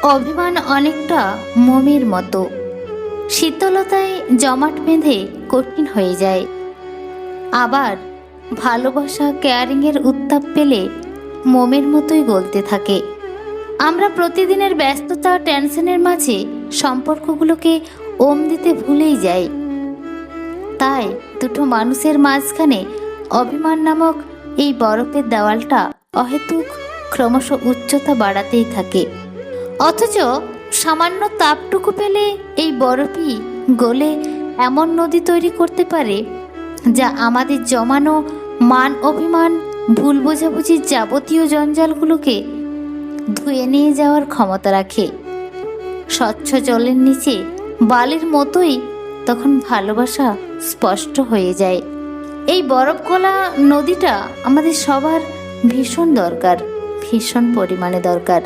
অভিমান অনেকটা মোমের মতো, শীতলতায় জমাট বেঁধে কঠিন হয়ে যায়। আবার ভালোবাসা কেয়ারিংয়ের উত্তাপ পেলে মোমের মতোই গলতে থাকে। আমরা প্রতিদিনের ব্যস্ততা টেনশনের মাঝে সম্পর্কগুলোকে ওম দিতে ভুলেই যাই। তাই দুটো মানুষের মাঝখানে অভিমান নামক এই বরফের দেওয়ালটা অহেতুক ক্রমশ উচ্চতা বাড়াতেই থাকে। অথচ সামান্য তাপটুকু পেলে এই বরফই গলে এমন নদী তৈরি করতে পারে যা আমাদের জমানো মান অভিমান, ভুল বোঝাবুঝির যাবতীয় জঞ্জালগুলোকে ধুয়ে নিয়ে যাওয়ার ক্ষমতা রাখে। স্বচ্ছ জলের নিচে বালির মতোই তখন ভালোবাসা স্পষ্ট হয়ে যায়। এই বরফ গলা নদীটা আমাদের সবার ভীষণ দরকার, ভীষণ পরিমাণে দরকার।